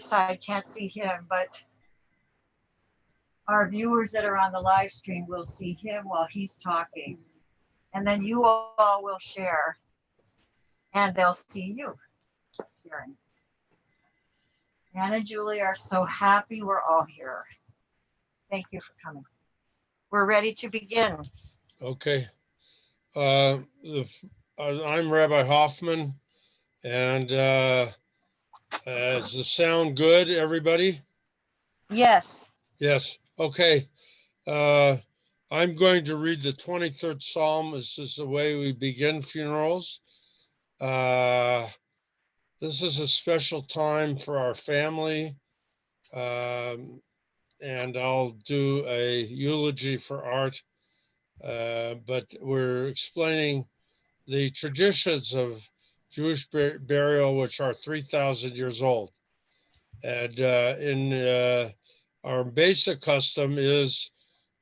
side can't see him, but our viewers that are on the live stream will see him while he's talking. And then you all will share and they'll see you sharing. Anne and Julie are so happy we're all here. Thank you for coming. We're ready to begin. Okay. Uh, I'm Rabbi Hoffman, and is the sound good, everybody? Yes. Yes. Okay. Uh, I'm going to read the 23rd Psalm. This is the way we begin funerals. Uh, this is a special time for our family, and I'll do a eulogy for Art, but we're explaining the traditions of Jewish burial, which are 3,000 years old. And in our basic custom is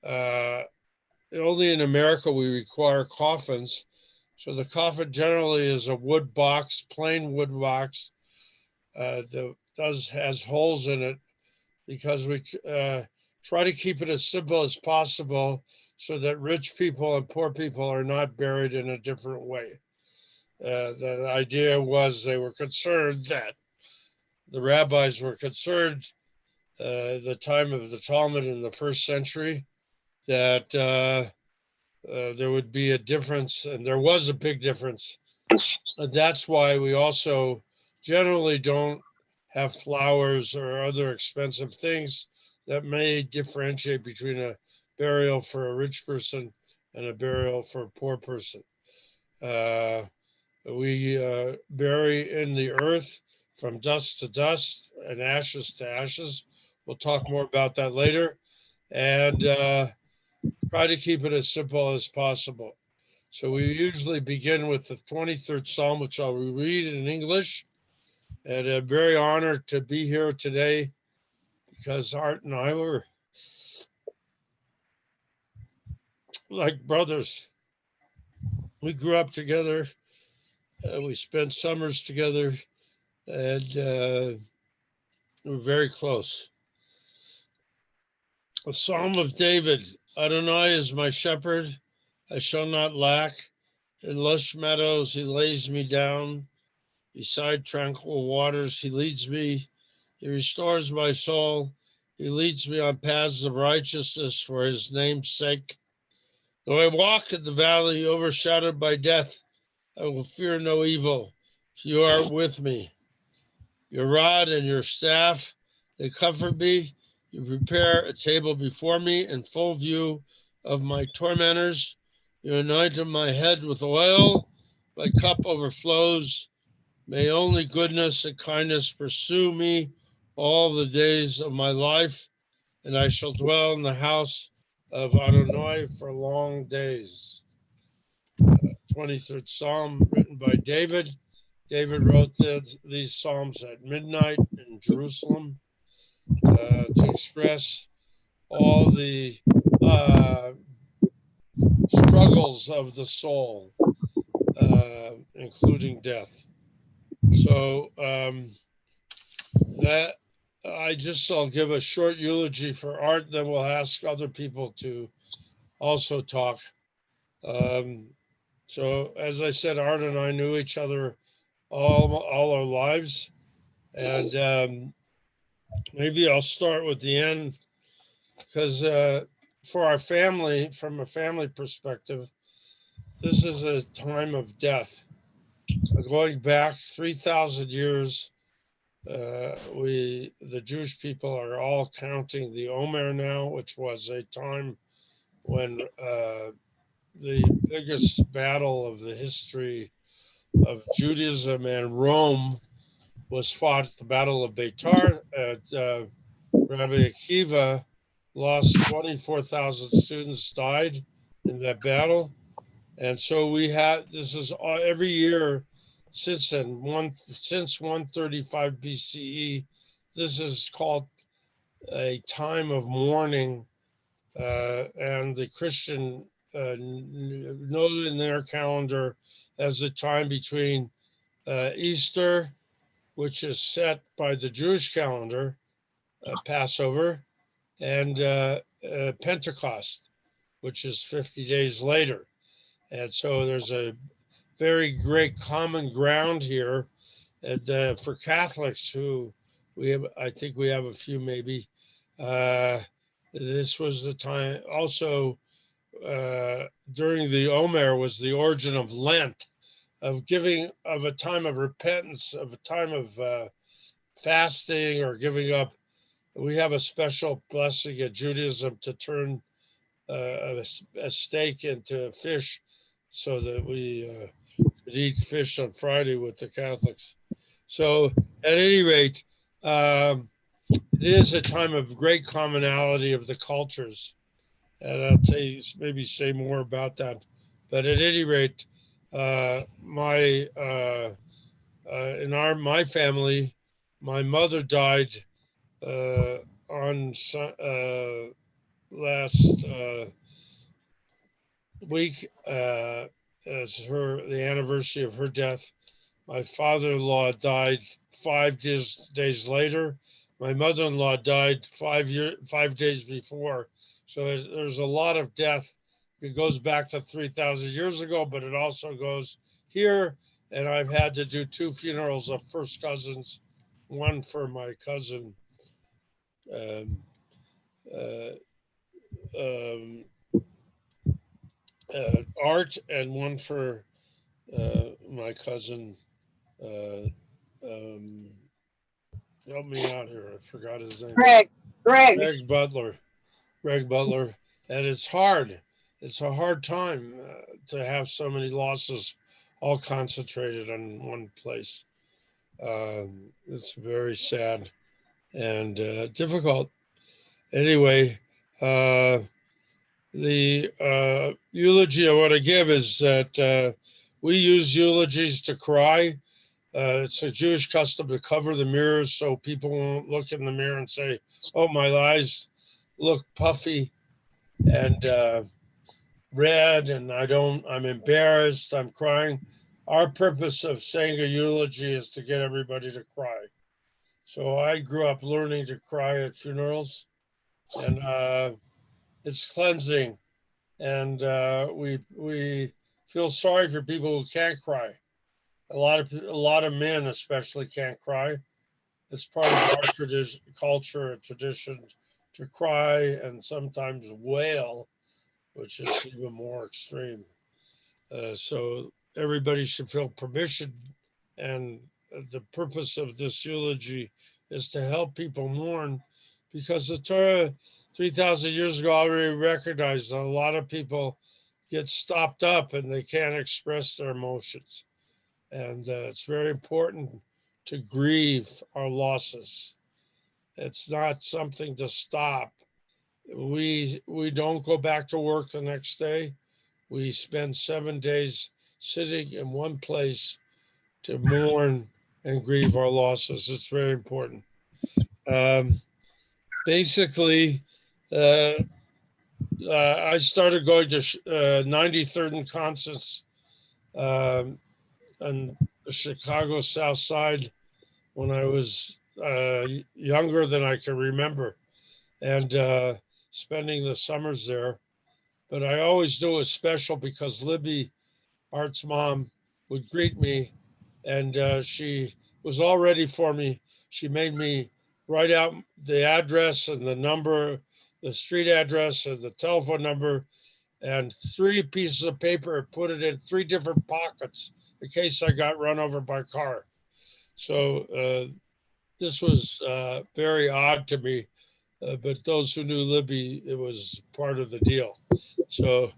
only in America we require coffins. So the coffin generally is a wood box, plain wood box, that has holes in it because we try to keep it as simple as possible so that rich people and poor people are not buried in a different way. The idea was they were concerned that the rabbis were concerned the time of the Talmud in the first century that there would be a difference, and there was a big difference. And that's why we also generally don't have flowers or other expensive things that may differentiate between a burial for a rich person and a burial for a poor person. Uh, we bury in the earth from dust to dust and ashes to ashes. We'll talk more about that later. And try to keep it as simple as possible. So we usually begin with the 23rd Psalm, which I'll read in English. And I'm very honored to be here today because Art and I were like brothers. We grew up together. We spent summers together, and we're very close. A Psalm of David. Adonai is my shepherd. I shall not lack. In lush meadows he lays me down. Beside tranquil waters he leads me. He restores my soul. He leads me on paths of righteousness for his name's sake. Though I walk in the valley overshadowed by death, I will fear no evil. You are with me. Your rod and your staff, they comfort me. You prepare a table before me in full view of my tormentors. You anoint my head with oil. My cup overflows. May only goodness and kindness pursue me all the days of my life, and I shall dwell in the house of Adonai for long days. 23rd Psalm, written by David. David wrote these Psalms at midnight in Jerusalem to express all the uh, struggles of the soul, including death. So that I'll give a short eulogy for Art, then we'll ask other people to also talk. Um, so as I said, Art and I knew each other all our lives, and maybe I'll start with the end because for our family, from a family perspective, this is a time of death. Going back 3,000 years, the Jewish people are all counting the Omer now, which was a time when the biggest battle of the history of Judaism and Rome was fought at the Battle of Beitar. Rabbi Akiva lost 24,000 students died in that battle. And so we have, this is every year since then, since 135 BCE, this is called a time of mourning, and the Christian know in their calendar as the time between Easter, which is set by the Jewish calendar, Passover, and Pentecost, which is 50 days later. And so there's a very great common ground here. And for Catholics who we have, I think we have a few maybe, uh, this was the time also during the Omer was the origin of Lent, of giving, of a time of repentance, of a time of fasting or giving up. We have a special blessing in Judaism to turn a steak into fish so that we could eat fish on Friday with the Catholics. So, at any rate, it is a time of great commonality of the cultures. And I'll tell you, maybe say more about that. But at any rate, in my family, my mother died on last week as the anniversary of her death. My father-in-law died 5 days later. My mother-in-law died 5 days before. So there's a lot of death. It goes back to 3,000 years ago, but it also goes here. And I've had to do 2 funerals of first cousins, one for my cousin um, uh, um, Art, and one for my cousin. Uh, um, Help me out here. I forgot his name. Greg, Greg. Greg Butler. Greg Butler. And it's hard. It's a hard time to have so many losses all concentrated on one place. It's very sad and difficult. Anyway, the eulogy I want to give is that we use eulogies to cry. It's a Jewish custom to cover the mirrors so people won't look in the mirror and say, "Oh, my eyes look puffy and red, and I'm embarrassed, I'm crying." Our purpose of saying a eulogy is to get everybody to cry. So I grew up learning to cry at funerals, and it's cleansing. And we feel sorry for people who can't cry. A lot of men, especially, can't cry. It's part of our tradition, culture, and tradition to cry and sometimes wail, which is even more extreme. So everybody should feel permission. And the purpose of this eulogy is to help people mourn, because the Torah 3,000 years ago already recognized that a lot of people get stopped up and they can't express their emotions. And it's very important to grieve our losses. It's not something to stop. We don't go back to work the next day. We spend 7 days sitting in one place to mourn and grieve our losses. It's very important. Um, Basically, uh, I started going to 93rd and Constance um, on the Chicago South Side when I was younger than I can remember, and spending the summers there. But I always knew it was special because Libby, Art's mom, would greet me, and she was all ready for me. She made me write out the address and the number, the street address and the telephone number, and 3 pieces of paper, put it in 3 different pockets in case I got run over by a car. So this was very odd to me, but those who knew Libby, it was part of the deal. So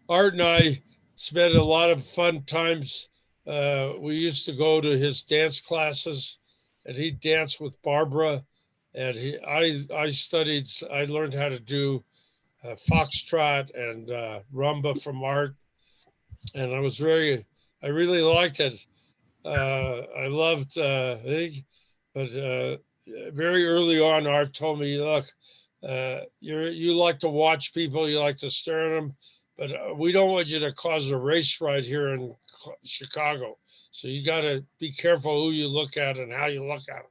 Art and I spent a lot of fun times. We used to go to his dance classes, and he danced with Barbara. And I learned how to do foxtrot and rumba from Art, and I really liked it. I loved, but very early on, Art told me, "Look, you like to watch people, you like to stare at them, but we don't want you to cause a race right here in Chicago. So you got to be careful who you look at and how you look at them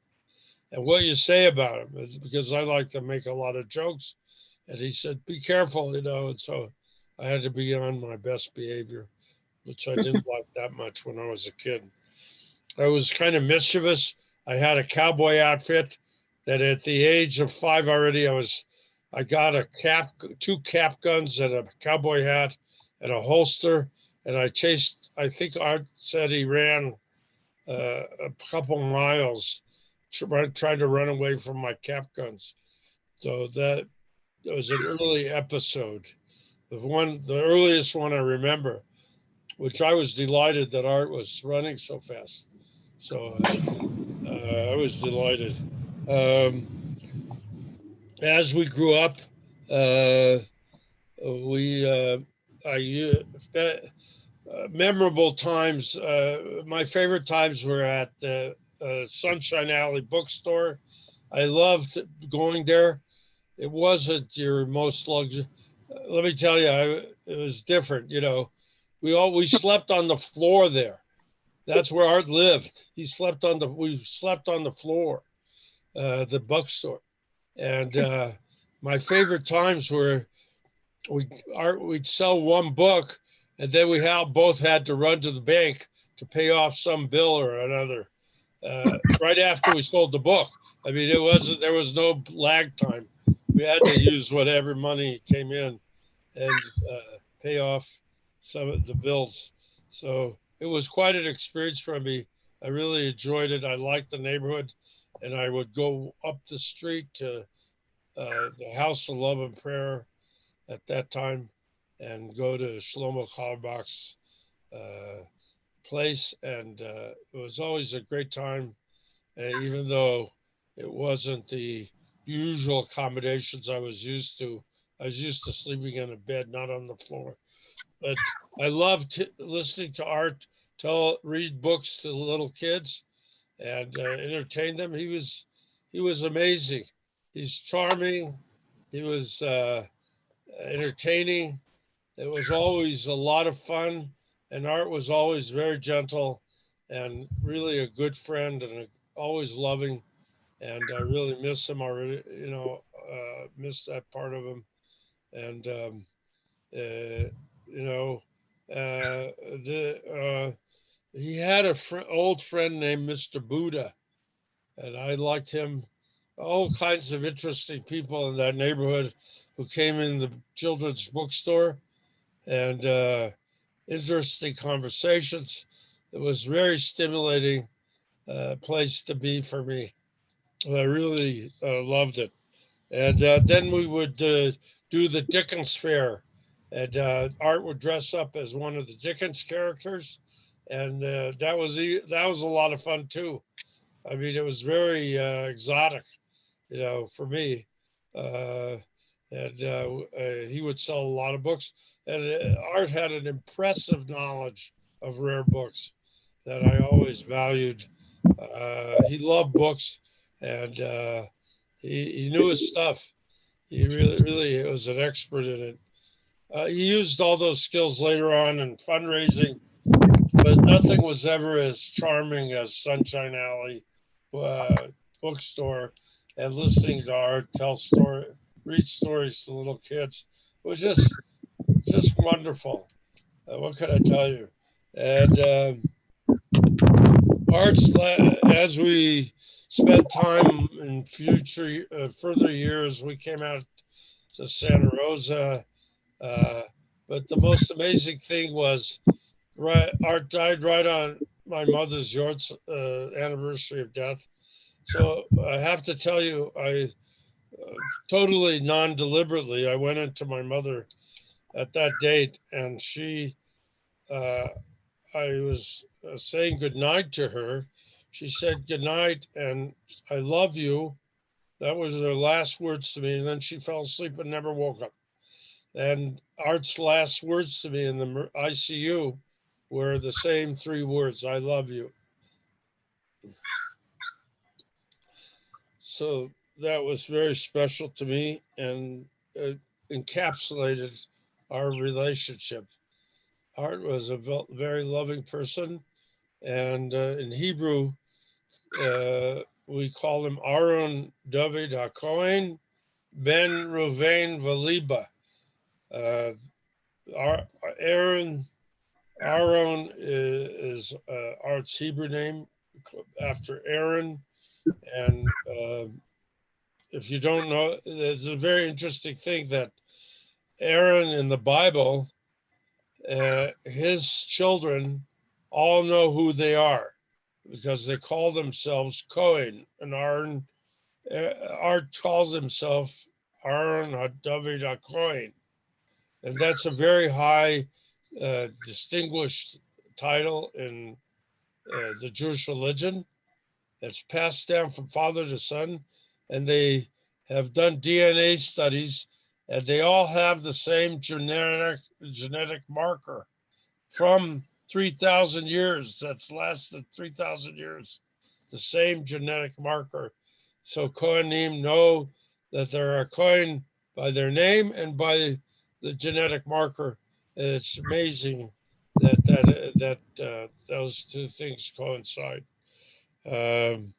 and what you say about them. Because I like to make a lot of jokes. And he said, be careful, And so I had to be on my best behavior, which I didn't like that much when I was a kid. I was kind of mischievous. I had a cowboy outfit that at the age of 5 already, I got a cap, two cap guns and a cowboy hat and a holster. And I chased, I think Art said he ran a couple miles trying to run away from my cap guns. So that was an early episode. The earliest one I remember, which I was delighted that Art was running so fast. So I was delighted. Um, as we grew up, uh, we I memorable times. My favorite times were at the Sunshine Alley bookstore. I loved going there. It wasn't your most luxury. Let me tell you, it was different. We slept on the floor there. That's where Art lived. We slept on the floor, the bookstore, and my favorite times were we'd sell one book, and then both had to run to the bank to pay off some bill or another. Right after we sold the book, I mean, there was no lag time. We had to use whatever money came in and pay off some of the bills. So it was quite an experience for me. I really enjoyed it. I liked the neighborhood, and I would go up the street to the House of Love and Prayer at that time and go to Shlomo Carlebach's uh, place. And it was always a great time, even though it wasn't the usual accommodations I was used to. I was used to sleeping in a bed, not on the floor. But I loved listening to Art read books to the little kids and entertain them. He was amazing. He's charming. He was entertaining. It was always a lot of fun, and Art was always very gentle and really a good friend and always loving. And I really miss him already. Miss that part of him. And uh, you know, the he had a old friend named Mr. Buddha, and I liked him. All kinds of interesting people in that neighborhood who came in the children's bookstore and interesting conversations. It was very stimulating place to be for me. I really loved it. And then we would do the Dickens Fair, and Art would dress up as one of the Dickens characters, and that was a lot of fun too. I mean, it was very exotic, for me. Uh, and he would sell a lot of books. And Art had an impressive knowledge of rare books that I always valued. He loved books, and he knew his stuff. He really was an expert in it. He used all those skills later on in fundraising, but nothing was ever as charming as Sunshine Alley uh, bookstore and listening to Art read stories to little kids. It was just wonderful. What can I tell you? And as we spent time in further years, we came out to Santa Rosa. Uh, but the most amazing thing was Art died right on my mother's anniversary of death. So I have to tell you, I totally non-deliberately, I went into my mother at that date, and uh, I was saying goodnight to her. She said goodnight, and I love you. That was her last words to me, and then she fell asleep and never woke up. And Art's last words to me in the ICU were the same three words, I love you. So that was very special to me and it encapsulated our relationship. Art was a very loving person, And in Hebrew, we call him Aaron David HaKohen Ben Ruvain Valiba. Uh, Aaron is Art's Hebrew name after Aaron. And if you don't know, there's a very interesting thing that Aaron in the Bible, his children all know who they are because they call themselves Cohen. And Art calls himself Aaron David Cohen. And that's a very high, distinguished title in the Jewish religion. It's passed down from father to son, and they have done DNA studies, and they all have the same genetic marker from 3,000 years. That's lasted 3,000 years. The same genetic marker. So Kohanim know that they're a Kohen by their name and by the genetic marker. It's amazing that those two things coincide. Um,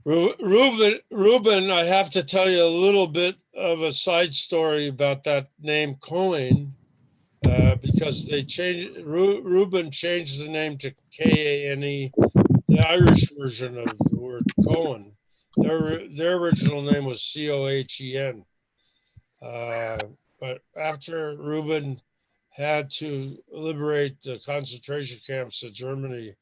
Reuben, I have to tell you a little bit of a side story about that name Cohen, because Reuben changed the name to Kane, the Irish version of the word Cohen. Their original name was Cohen. But after Reuben had to liberate the concentration camps in Germany,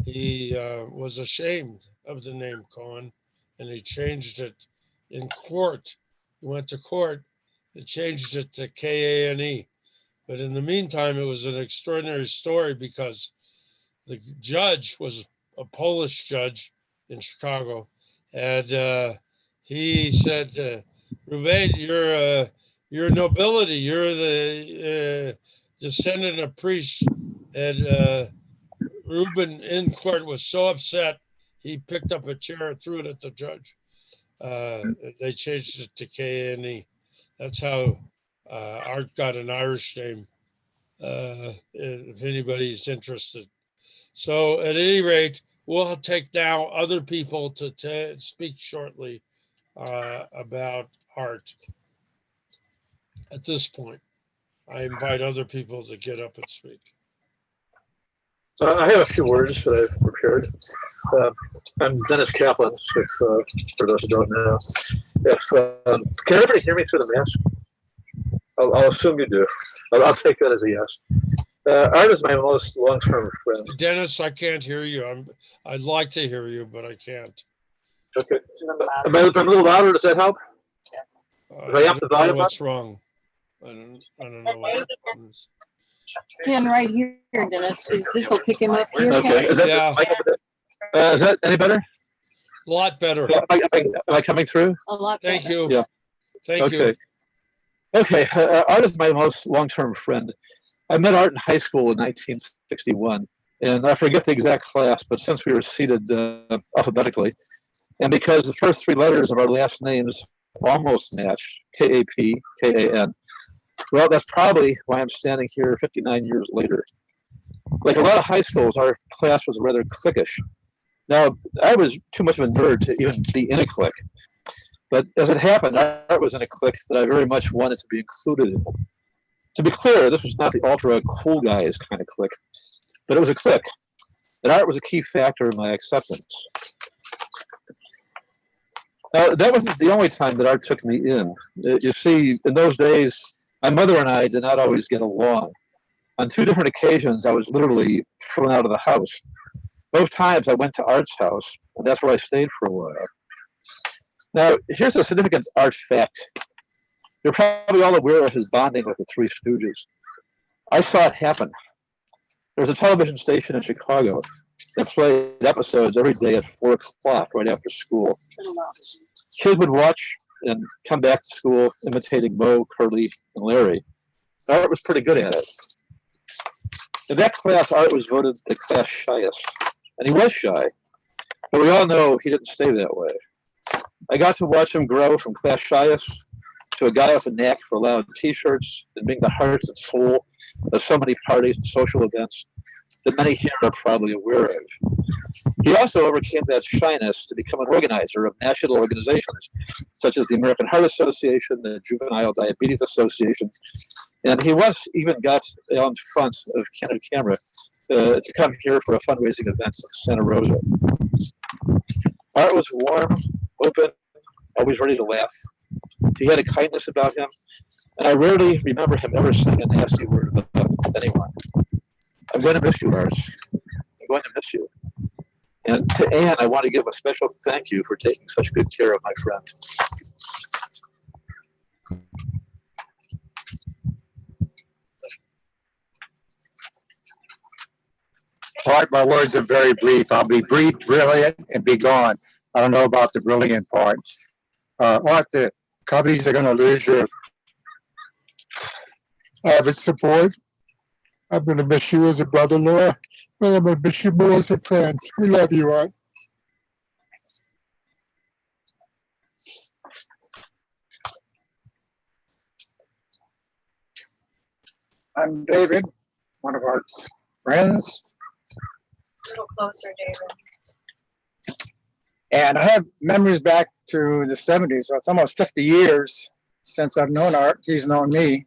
he was ashamed of the name Cohen, and he changed it in court. He went to court and changed it to Kane. But in the meantime, it was an extraordinary story because the judge was a Polish judge in Chicago, and he said, "Reuben, you're nobility. You're the descendant of priests." And Reuben in court was so upset, he picked up a chair and threw it at the judge. They changed it to Kane. That's how Art got an Irish name, if anybody's interested. So at any rate, we'll take now other people to speak shortly about Art. At this point, I invite other people to get up and speak. I have a few words that I've prepared. I'm Dennis Kaplan, for those who don't know. Can everybody hear me through the mask? I'll assume you do. I'll take that as a yes. Art is my most long-term friend. Dennis, I can't hear you. I'd like to hear you, but I can't. Okay. Am I a little louder? Does that help? Yes. If I up the volume, what's wrong? I don't know what happens. Stand right here, Dennis. This will pick him up here. Okay. Is that, is that any better? A lot better. Am I coming through? A lot better. Thank you. Yeah. Thank you. Okay. Art is my most long-term friend. I met Art in high school in 1961, and I forget the exact class, but since we were seated alphabetically, and because the first three letters of our last names almost matched, K-A-P, K-A-N, well, that's probably why I'm standing here 59 years later. Like a lot of high schools, our class was rather cliquish. Now, I was too much of a nerd to even be in a clique. But as it happened, Art was in a clique that I very much wanted to be included in. To be clear, this was not the ultra cool guys kind of clique, but it was a clique. And Art was a key factor in my acceptance. Now, that wasn't the only time that Art took me in. You see, in those days, my mother and I did not always get along. On two different occasions, I was literally thrown out of the house. Both times I went to Art's house, and that's where I stayed for a while. Now, here's a significant Art fact. You're probably all aware of his bonding with the Three Stooges. I saw it happen. There was a television station in Chicago that played episodes every day at 4 o'clock right after school. Kids would watch and come back to school imitating Moe, Curly, and Larry. Art was pretty good at it. In that class, Art was voted the class shyest. And he was shy. But we all know he didn't stay that way. I got to watch him grow from class shyest to a guy with a knack for allowing T-shirts and being the heart and soul of so many parties and social events that many here are probably aware of. He also overcame that shyness to become an organizer of national organizations, such as the American Heart Association, the Juvenile Diabetes Association, and he once even got on front of Candid Camera to come here for a fundraising event in Santa Rosa. Art was warm, open, always ready to laugh. He had a kindness about him, and I rarely remember him ever saying a nasty word about anyone. I'm going to miss you, Art. I'm going to miss you. And to Anne, I want to give a special thank you for taking such good care of my friend. Art, my words are very brief. I'll be brief, brilliant, and be gone. I don't know about the brilliant part. Art, the Cubbies are going to lose your avid support. I'm going to miss you as a brother-in-law, but I'm going to miss you more as a friend. We love you, Art. I'm David, one of Art's friends. A little closer, David. And I have memories back to the 70s, so it's almost 50 years since I've known Art. He's known me.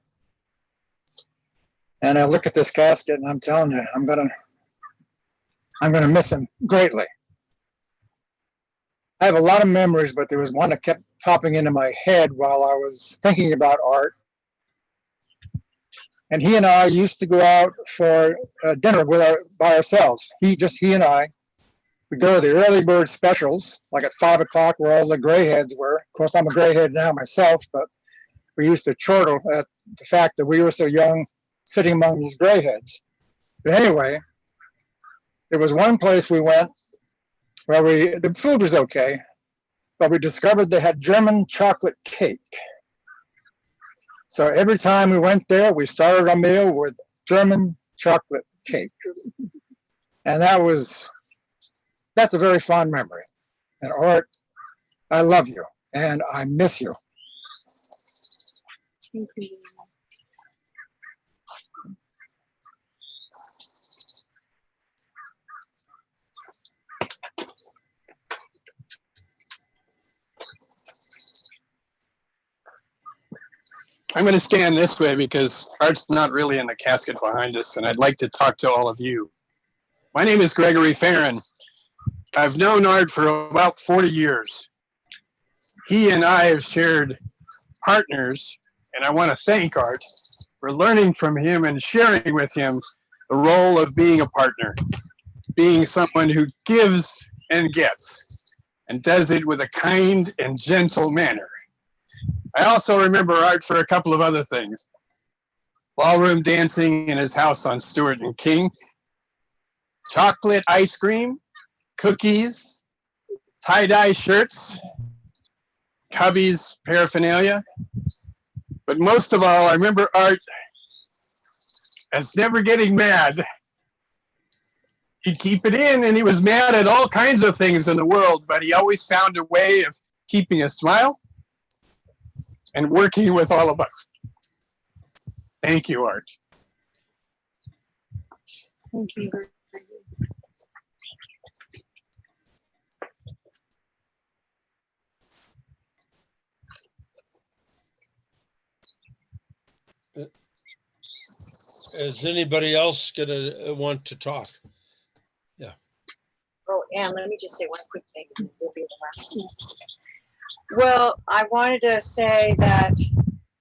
And I look at this casket and I'm telling you, I'm gonna miss him greatly. I have a lot of memories, but there was one that kept popping into my head while I was thinking about Art. And he and I used to go out for dinner by ourselves. He and I. We go to the early bird specials, like at 5 o'clock where all the gray heads were. Of course, I'm a gray head now myself, but we used to chortle at the fact that we were so young sitting among these gray heads. But anyway, there was one place we went where the food was okay, but we discovered they had German chocolate cake. So every time we went there, we started our meal with German chocolate cake. And that's a very fond memory. And Art, I love you and I miss you. Thank you. I'm going to stand this way because Art's not really in the casket behind us, and I'd like to talk to all of you. My name is Gregory Farron. I've known Art for about 40 years. He and I have shared partners, and I want to thank Art for learning from him and sharing with him the role of being a partner, being someone who gives and gets, and does it with a kind and gentle manner. I also remember Art for a couple of other things. Ballroom dancing in his house on Stewart and King, chocolate ice cream, cookies, tie-dye shirts, Cubbies paraphernalia. But most of all, I remember Art as never getting mad. He'd keep it in, and he was mad at all kinds of things in the world, but he always found a way of keeping a smile and working with all of us. Thank you, Art. Thank you. Is anybody else gonna want to talk? Yeah. Oh, Anne, let me just say one quick thing. And we'll be the last. Well, I wanted to say that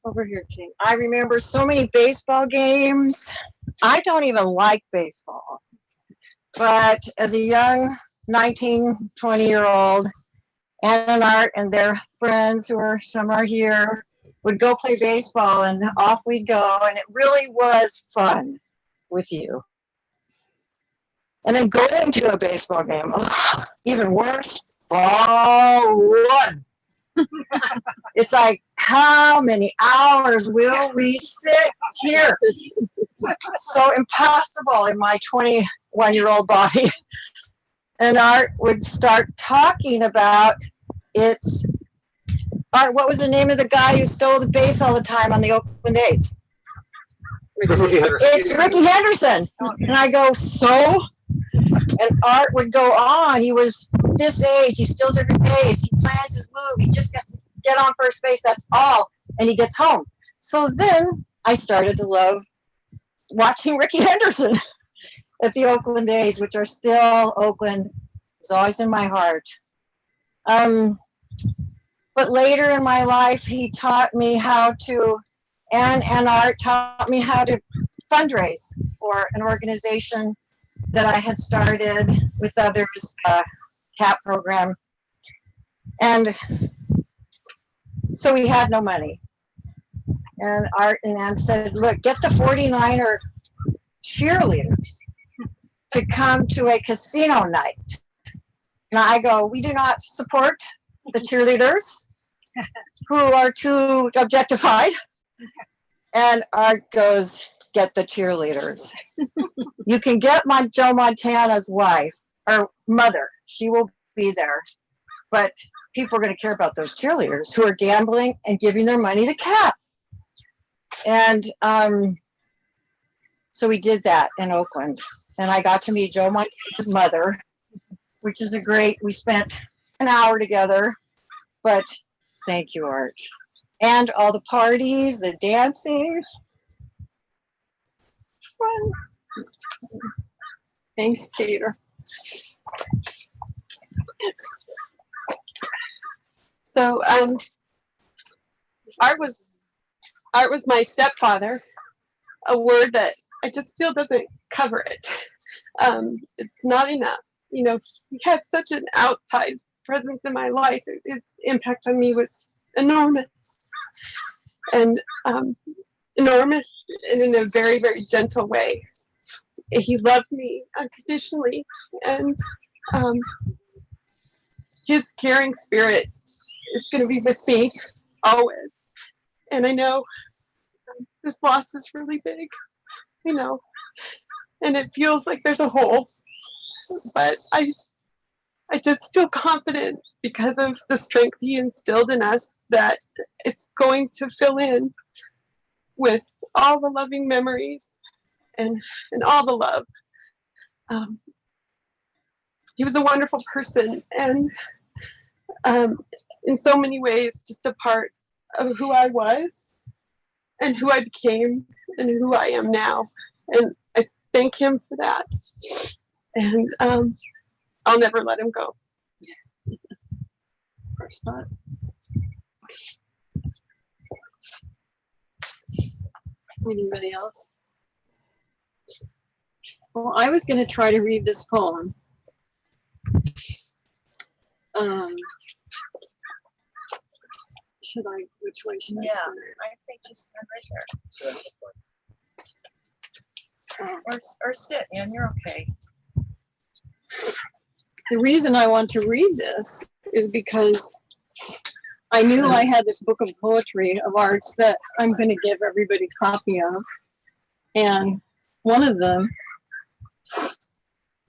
over here, King. I remember so many baseball games. I don't even like baseball, but as a young 19, 20-year-old, Anne and Art and their friends, some are here, would go play baseball, and off we'd go, and it really was fun with you. And then going to a baseball game, even worse, ball one. It's like, how many hours will we sit here? So impossible in my 21-year-old body. And Art would start talking about its Art, what was the name of the guy who stole the base all the time on the Oakland A's? It's Ricky Henderson. And I go, so? And Art would go on. He was this age. He steals every base. He plans his move. He just gets to get on first base. That's all. And he gets home. So then I started to love watching Ricky Henderson at the Oakland A's, which are still Oakland. It's always in my heart. But later in my life, he taught me how to, and Art taught me how to fundraise for an organization that I had started with others, CAP program. And so we had no money. And Art and Ann said, look, get the 49er cheerleaders to come to a casino night. And I go, we do not support the cheerleaders who are too objectified. And Art goes, get the cheerleaders. You can get my Joe Montana's wife or mother. She will be there. But people are going to care about those cheerleaders who are gambling and giving their money to CAP. And so we did that in Oakland. And I got to meet Joe Montana's mother, which is we spent an hour together. But thank you, Art. And all the parties, the dancing. Fun. Thanks, Peter. So Art was my stepfather, a word that I just feel doesn't cover it. It's not enough. You know, he had such an outsized presence in my life. His impact on me was enormous. And enormous and in a very, very gentle way. He loved me unconditionally, and his caring spirit is going to be with me always. And I know this loss is really big, you know, and it feels like there's a hole, but I just feel confident because of the strength he instilled in us that it's going to fill in with all the loving memories and all the love. He was a wonderful person, and in so many ways just a part of who I was and who I became and who I am now. And I thank him for that. And I'll never let him go. First thought. Anybody else? Well, I was going to try to read this poem. Which way should I start? I think just stand right there. Or sit, and you're okay. The reason I want to read this is because I knew I had this book of poetry of Art's that I'm going to give everybody a copy of. And one of them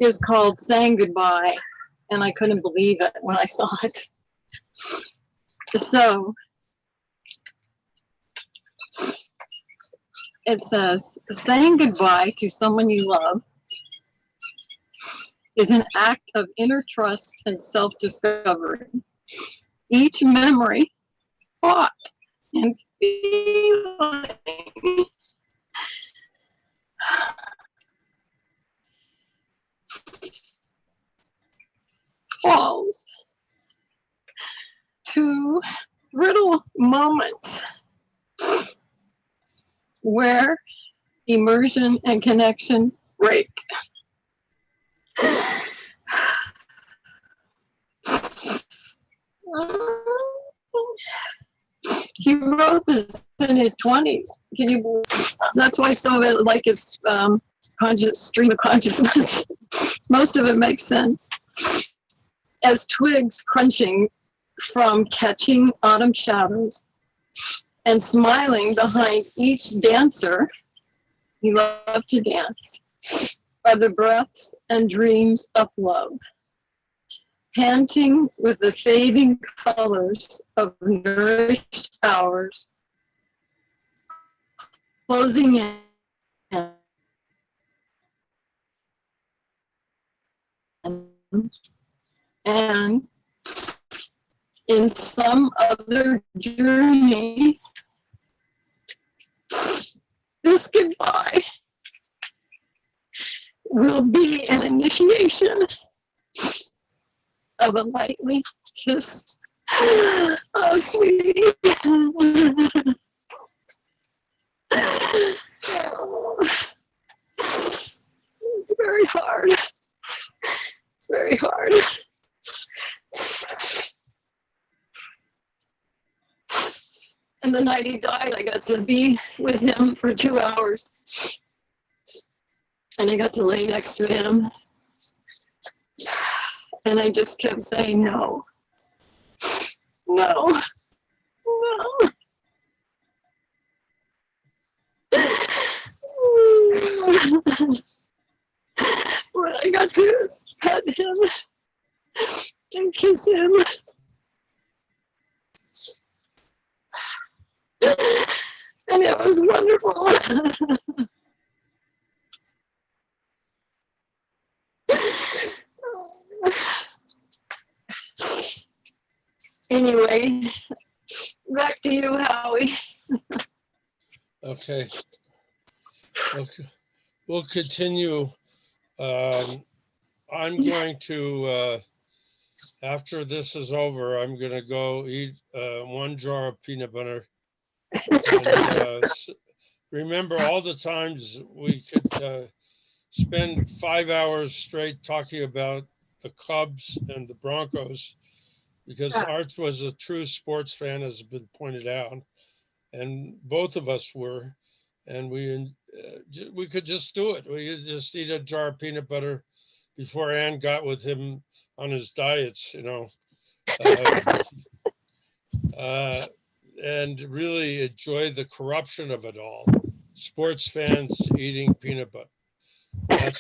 is called Saying Goodbye. And I couldn't believe it when I saw it. So it says, saying goodbye to someone you love is an act of inner trust and self-discovery. Each memory, thought, and feeling falls to brittle moments where immersion and connection break. He wrote this in his 20s. Can you believe? That's why some of it, like his stream of consciousness, most of it makes sense. As twigs crunching from catching autumn shadows and smiling behind each dancer, he loved to dance, are the breaths and dreams of love. panting with the fading colors of nourished hours, closing in, and in some other journey, this goodbye will be an initiation of a lightly kissed, oh, sweetie. It's very hard. It's very hard. And the night he died, I got to be with him for 2 hours. And I got to lay next to him. And I just kept saying, no, no, no. When I got to pet him and kiss him, and it was wonderful. Anyway, back to you, Howie. Okay. We'll continue. I'm going to, after this is over, I'm going to go eat 1 jar of peanut butter. And, remember all the times we could spend 5 hours straight talking about the Cubs and the Broncos, because Art was a true sports fan, as has been pointed out, and both of us were, and we could just do it. We could just eat a jar of peanut butter before Ann got with him on his diets, you know, and really enjoy the corruption of it all. Sports fans eating peanut butter. That's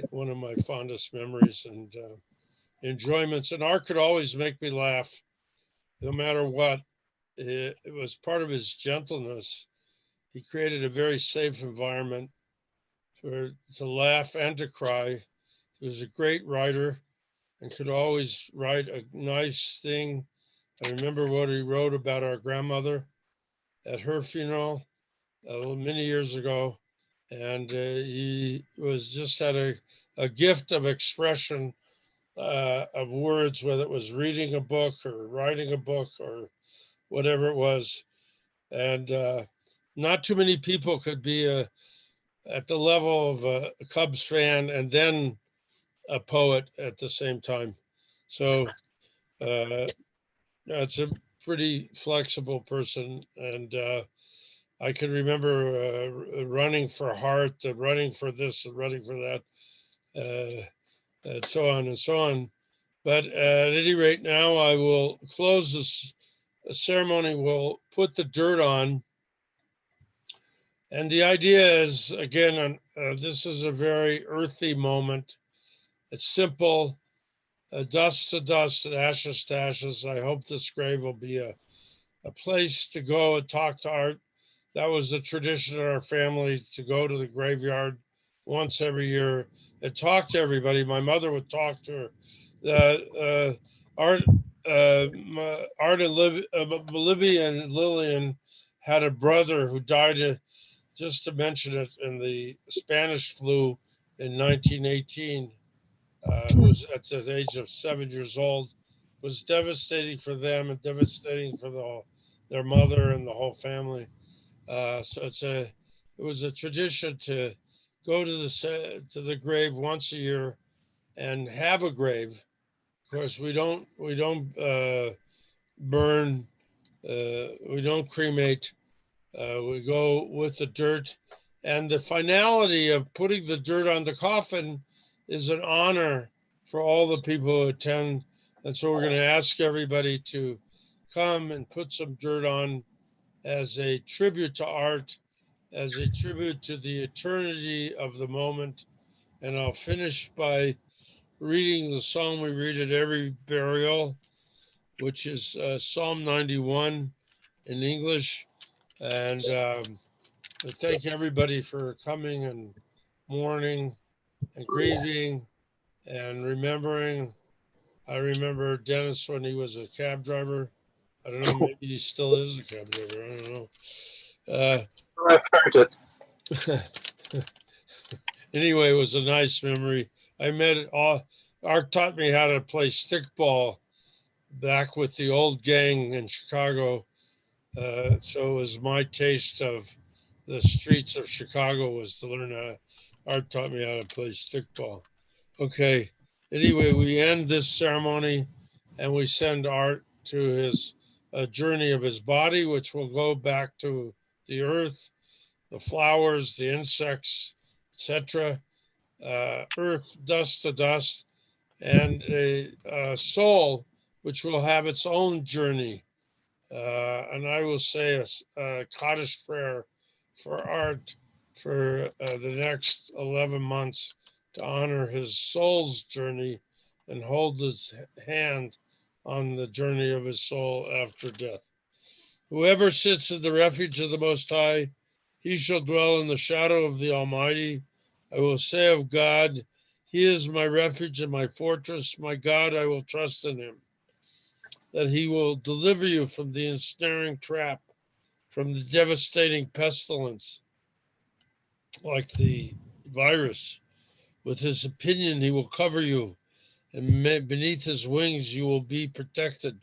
one of my fondest memories and enjoyments. And Art could always make me laugh, no matter what. It was part of his gentleness. He created a very safe environment to laugh and to cry. He was a great writer and could always write a nice thing. I remember what he wrote about our grandmother at her funeral many years ago. And he was just had a gift of expression of words, whether it was reading a book or writing a book or whatever it was. And not too many people could be at the level of a Cubs fan and then a poet at the same time. So that's a pretty flexible person. And I can remember running for Hart, running for this and running for that, and so on and so on. But at any rate, now I will close this ceremony. We'll put the dirt on. And the idea is, again, this is a very earthy moment. It's simple, dust to dust and ashes to ashes. I hope this grave will be a place to go and talk to Art. That was the tradition in our family, to go to the graveyard once every year and talk to everybody. My mother would talk to her. Art and Libby and Lillian had a brother who died, just to mention it, in the Spanish flu in 1918, who was at the age of 7 years old. It was devastating for them and devastating for their mother and the whole family. So it was a tradition to go to the grave once a year and have a grave. Of course, we don't burn, we don't cremate. We go with the dirt, and the finality of putting the dirt on the coffin is an honor for all the people who attend. And so we're going to ask everybody to come and put some dirt on as a tribute to Art, as a tribute to the eternity of the moment. And I'll finish by reading the psalm we read at every burial, which is Psalm 91 in English. And I thank everybody for coming and mourning and grieving and remembering. I remember Dennis when he was a cab driver. I don't know, maybe he still is a cab driver. I don't know. I've heard it. Anyway, it was a nice memory. I met it all. Art taught me how to play stickball back with the old gang in Chicago. So it was my taste of the streets of Chicago was to learn how. Art taught me how to play stickball. Okay. Anyway, we end this ceremony and we send Art to his journey of his body, which will go back to the earth, the flowers, the insects, etc. Earth, dust to dust, and a soul which will have its own journey. And I will say a cottage prayer for Art for the next 11 months to honor his soul's journey and hold his hand on the journey of his soul after death. Whoever sits in the refuge of the Most High, he shall dwell in the shadow of the Almighty. I will say of God, He is my refuge and my fortress. My God, I will trust in Him, that He will deliver you from the ensnaring trap, from the devastating pestilence, like the virus. With His opinion, He will cover you, and beneath His wings, you will be protected.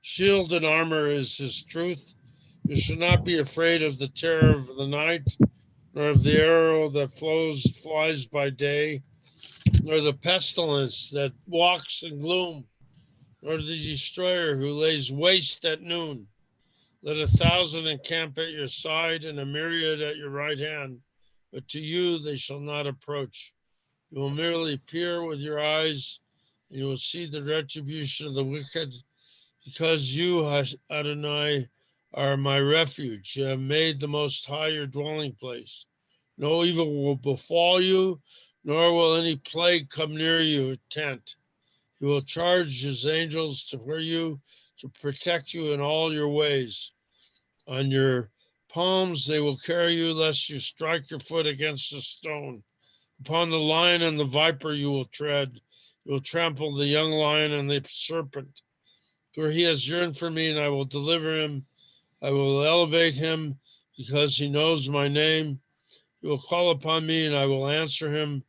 Shield and armor is His truth. You should not be afraid of the terror of the night, nor of the arrow that flies by day, nor the pestilence that walks in gloom, nor the destroyer who lays waste at noon. Let 1,000 encamp at your side and a myriad at your right hand, but to you they shall not approach. You will merely peer with your eyes, and you will see the retribution of the wicked. Because you, Adonai, are my refuge. You have made the Most High your dwelling place. No evil will befall you, nor will any plague come near your tent. He will charge his angels for you to protect you in all your ways. On your palms they will carry you, lest you strike your foot against a stone. Upon the lion and the viper you will tread. You will trample the young lion and the serpent. For he has yearned for me, and I will deliver him. I will elevate him because he knows my name. He will call upon me, and I will answer him.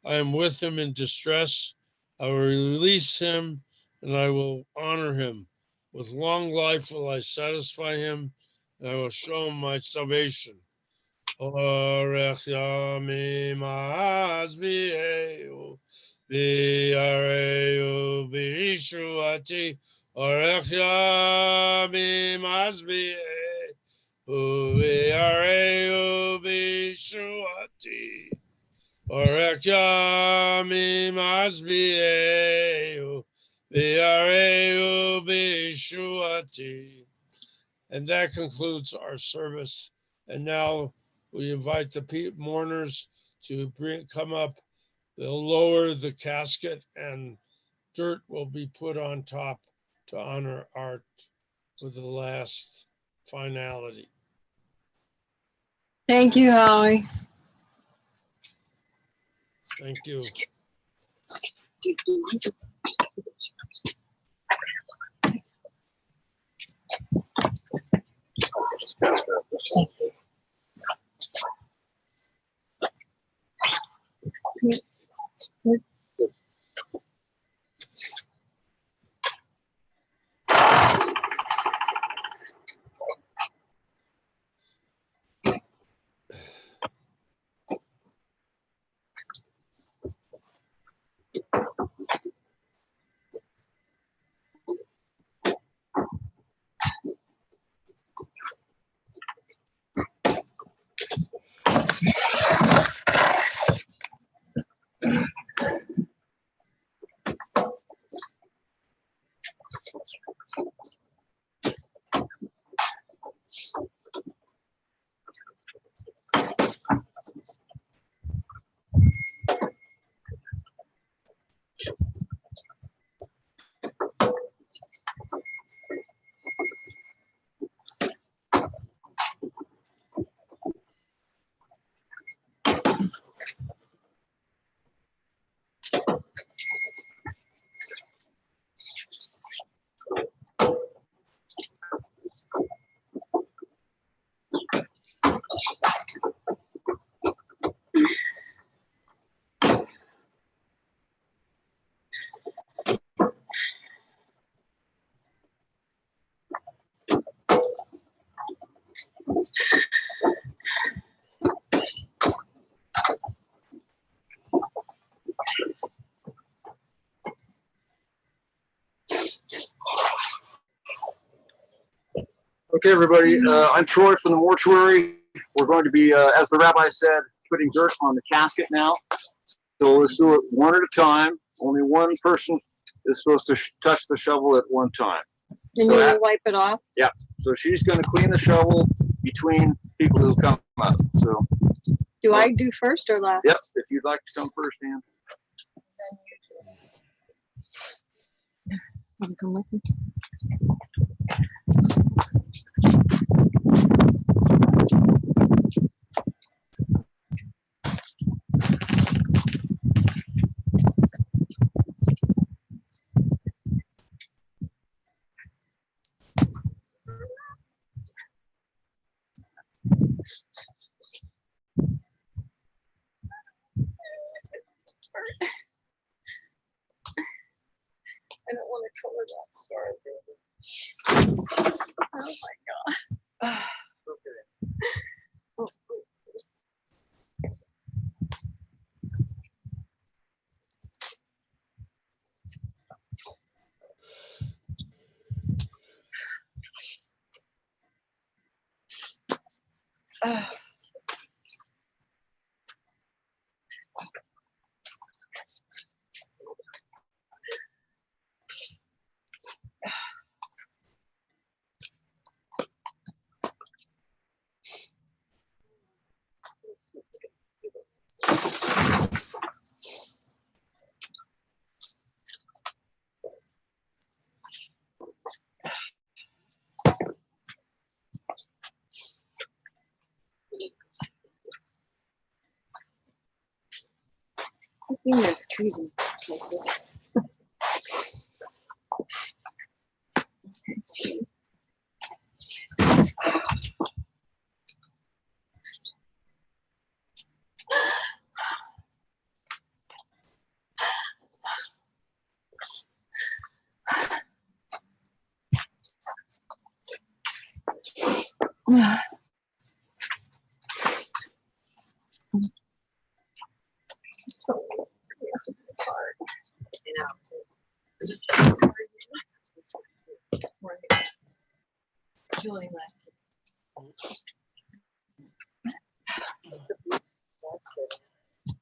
I am with him in distress. I will release him, and I will honor him. With long life will I satisfy him, and I will show him my salvation. Orech yamim azbieu, v'yareu b'yishuati. Orech yamim azbieu, v'yareu b'yishuati. Orech yamim azbieu, v'yareu b'yishuati. And that concludes our service. And now we invite the mourners to come up. They'll lower the casket and dirt will be put on top to honor Art with the last finality. Thank you, Howie. Thank you. Okay, everybody. I'm Troy from the mortuary. We're going to be, as the rabbi said, putting dirt on the casket now. So let's do it one at a time. Only one person is supposed to touch the shovel at one time. Can So you wipe it off? Yeah. So she's going to clean the shovel between people who come up. So. Do I do first or last? Yep. If you'd like to come first, Ann. Wanna come with me? I don't want to color that star, baby. Oh my god. Oh, I think there's trees in places.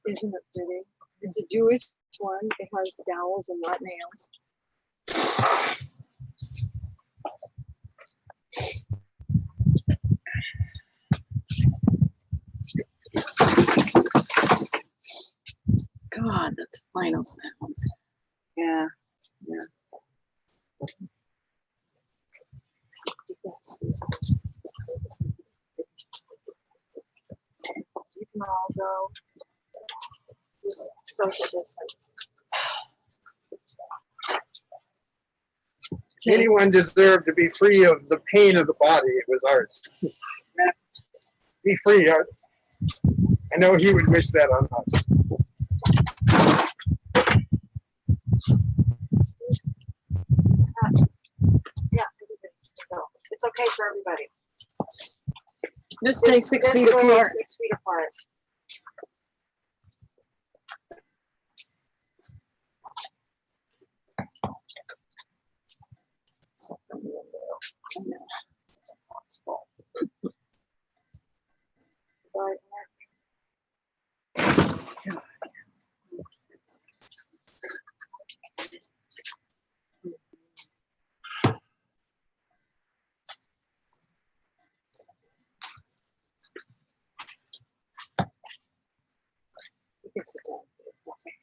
Isn't it pretty? It's a Jewish one. It has dowels and not nails. God, that's final sound. Yeah, yeah. You can all go. Just social distance. Anyone deserved to be free of the pain of the body. It was Art. Be free, Art. I know he would wish that on us. Yeah, it's okay for everybody. Just stay 6 feet apart. 6 feet apart. You can sit down. That's okay.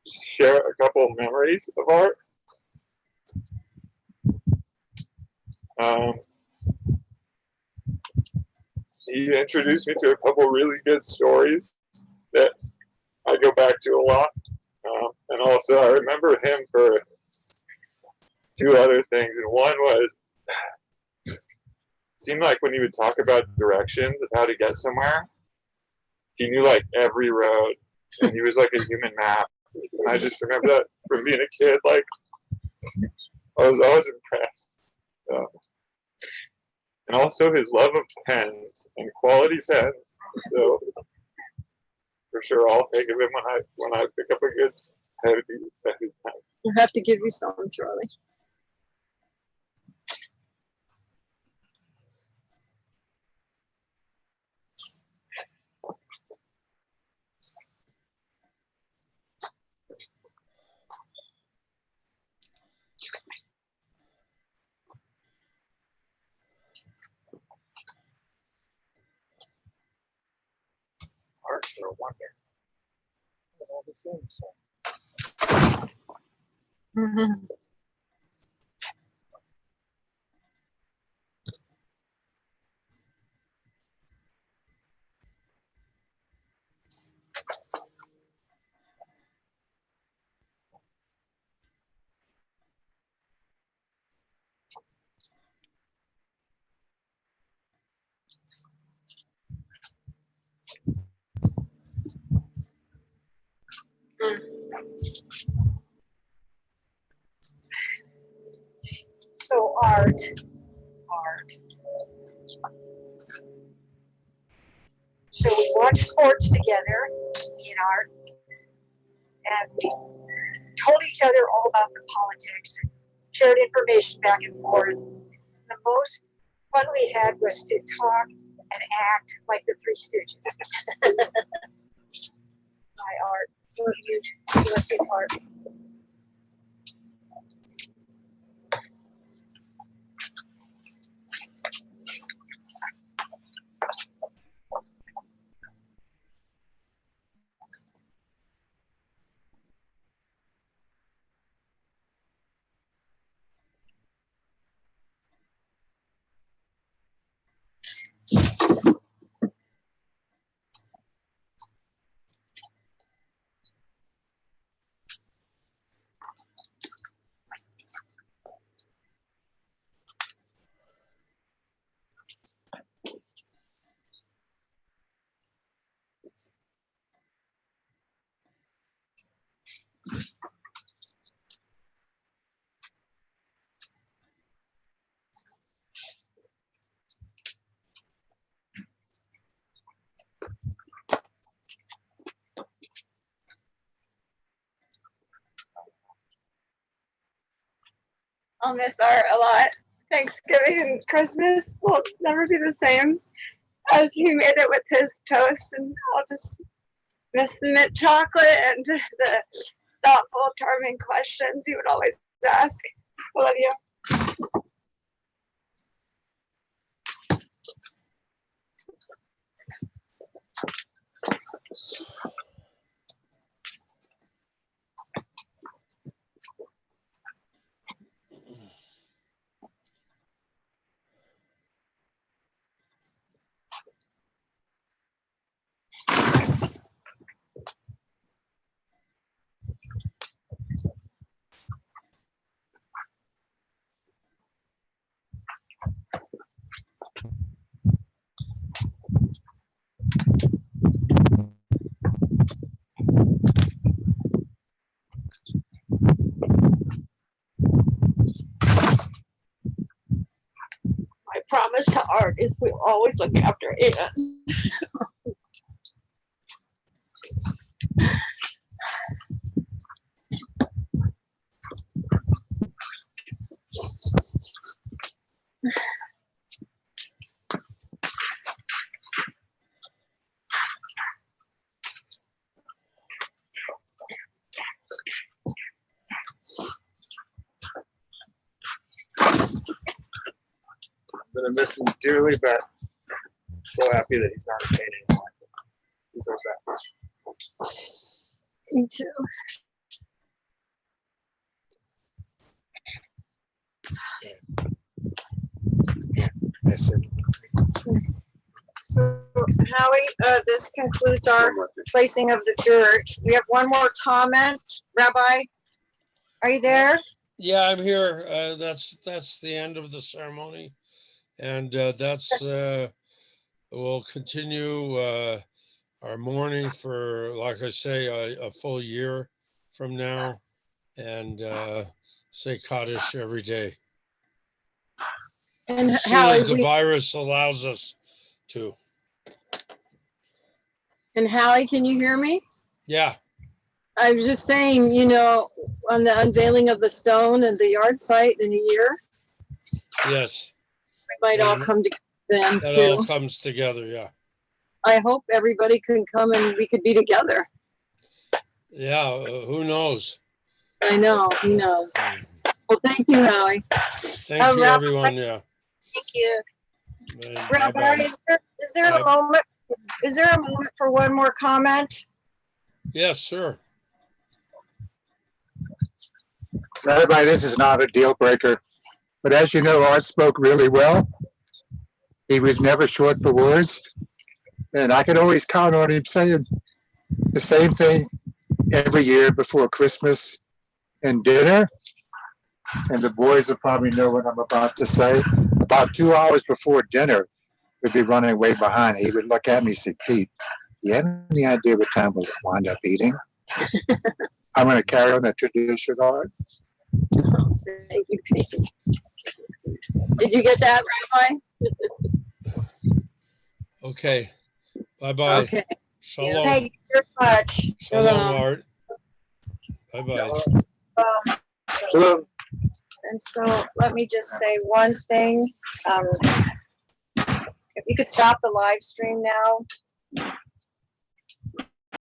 Share a couple of memories of Art. He introduced me to a couple really good stories I go back to a lot. And also, I remember him for two other things. And one was, it seemed like when he would talk about directions of how to get somewhere, he knew like every road, and he was like a human map. And I just remember that from being a kid. Like, I was always impressed. And also his love of pens and quality pens. So for sure, I'll think of him when I pick up a good heavy pen. We'll have to give you some, Charlie. Arts are a wonder. They're all the same, so. Mhm. So art. So we watched sports together, me and Art, and we told each other all about the politics and shared information back and forth. The most fun we had was to talk and act like the Three Stooges. My Art, what do you take part? I'll miss Art a lot. Thanksgiving and Christmas will never be the same as he made it with his toast, and I'll just miss the mint chocolate and the thoughtful, charming questions he would always ask. I love you. My promise to Art is we'll always look after Anne. I'm gonna miss him dearly, but I'm so happy that he's not a Kane anymore. He deserves that. Me too. I said, So Howie, this concludes our placing of the dirt. We have one more comment. Rabbi, are you there? Yeah, I'm here. That's the end of the ceremony. And we'll continue our mourning for, like I say, a full year from now, and say Kaddish every day. And As soon Howie, as the virus allows us to. Can you hear me? Yeah, I was just saying, you know, on the unveiling of the stone and the yard site in a year, yes. we might all come together then That too. all comes together, yeah. I hope everybody can come and we could be together. Yeah, who knows? I know, who knows. Well, thank you, Howie. Thank you, Rabbi, everyone, yeah. Thank you. Bye-bye. Rabbi, is there a moment? Is there a moment for one more comment? Yes, sir. Rabbi, this is not a deal breaker, but as you know, Art spoke really well. He was never short for words, and I could always count on him saying the same thing every year before Christmas and dinner. And the boys will probably know what I'm about to say. About 2 hours before dinner, we'd be running way behind. He would look at me and say, Pete, do you have any idea what time we'll wind up eating? I'm going to carry on that tradition, Art. Thank you, Pete. Did you get that, Rabbi? Okay. Bye-bye. Okay. Shalom. Thank you very much. Shalom, Art. Bye-bye. Hello. And so let me just say one thing. If you could stop the live stream now.